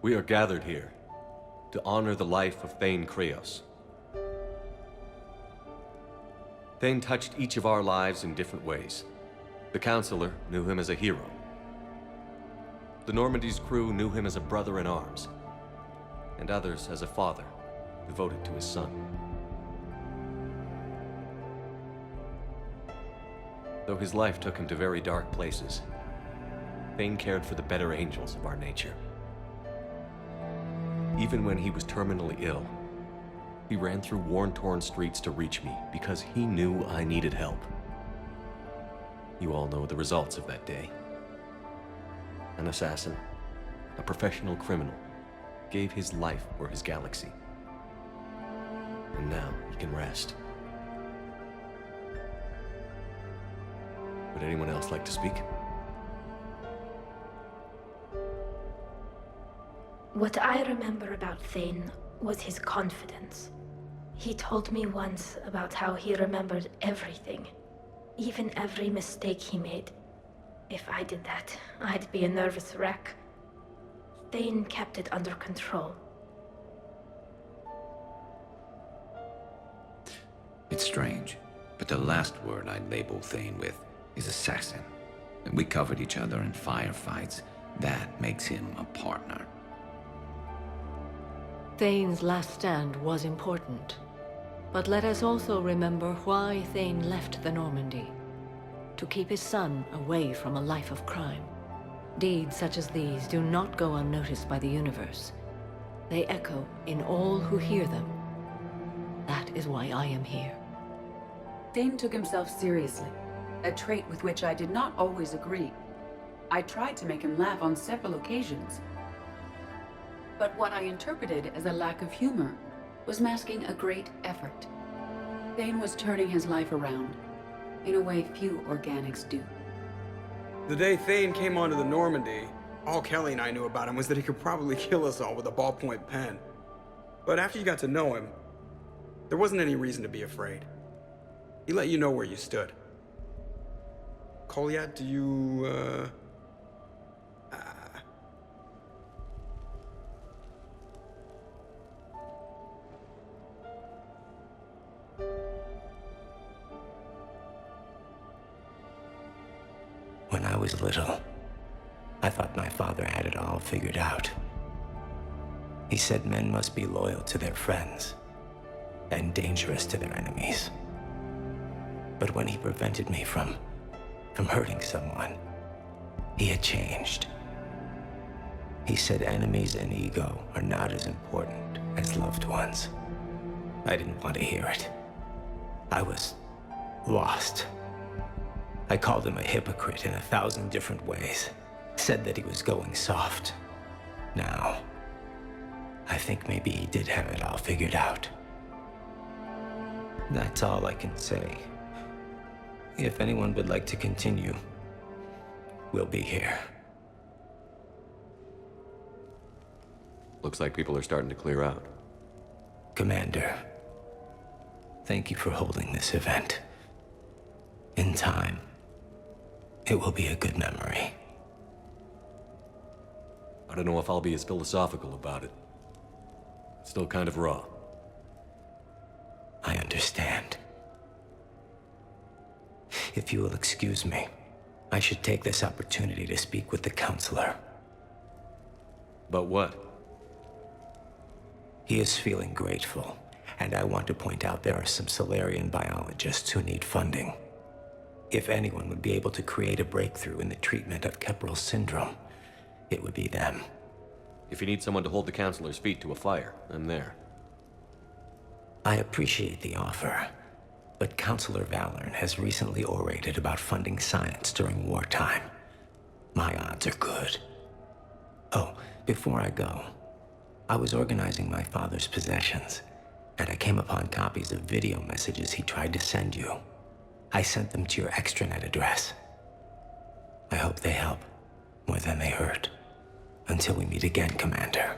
We are gathered here to honor the life of Thane Kreos. Thane touched each of our lives in different ways. The Counselor knew him as a hero. The Normandy's crew knew him as a brother in arms, and others as a father devoted to his son. Though his life took him to very dark places, Thane cared for the better angels of our nature. Even when he was terminally ill, he ran through worn-torn streets to reach me because he knew I needed help. You all know the results of that day. An assassin, a professional criminal, gave his life for his galaxy. And now he can rest. Would anyone else like to speak? What I remember about Thane was his confidence. He told me once about how he remembered everything, even every mistake he made. If I did that, I'd be a nervous wreck. Thane kept it under control. It's strange, but the last word I'd label Thane with is assassin. And we covered each other in firefights. That makes him a partner. Thane's last stand was important. But let us also remember why Thane left the Normandy. To keep his son away from a life of crime. Deeds such as these do not go unnoticed by the universe. They echo in all who hear them. That is why I am here. Thane took himself seriously, a trait with which I did not always agree. I tried to make him laugh on several occasions. But what I interpreted as a lack of humor was masking a great effort. Thane was turning his life around, in a way few organics do. The day Thane came onto the Normandy, all Kelly and I knew about him was that he could probably kill us all with a ballpoint pen. But after you got to know him, there wasn't any reason to be afraid. He let you know where you stood. Kolyat, do you, When I was little, I thought my father had it all figured out. He said men must be loyal to their friends and dangerous to their enemies. But when he prevented me from hurting someone, he had changed. He said enemies and ego are not as important as loved ones. I didn't want to hear it. I was lost. I called him a hypocrite in 1,000 different ways. Said that he was going soft. Now, I think maybe he did have it all figured out. That's all I can say. If anyone would like to continue, we'll be here. Looks like people are starting to clear out. Commander, thank you for holding this event. In time, it will be a good memory. I don't know if I'll be as philosophical about it. It's still kind of raw. I understand. If you will excuse me, I should take this opportunity to speak with the Counselor. But what? He is feeling grateful, and I want to point out there are some Solarian biologists who need funding. If anyone would be able to create a breakthrough in the treatment of Kepral syndrome, it would be them. If you need someone to hold the Counselor's feet to a fire, I'm there. I appreciate the offer, but Counselor Valorn has recently orated about funding science during wartime. My odds are good. Oh, before I go, I was organizing my father's possessions, and I came upon copies of video messages he tried to send you. I sent them to your extranet address. I hope they help more than they hurt. Until we meet again, Commander.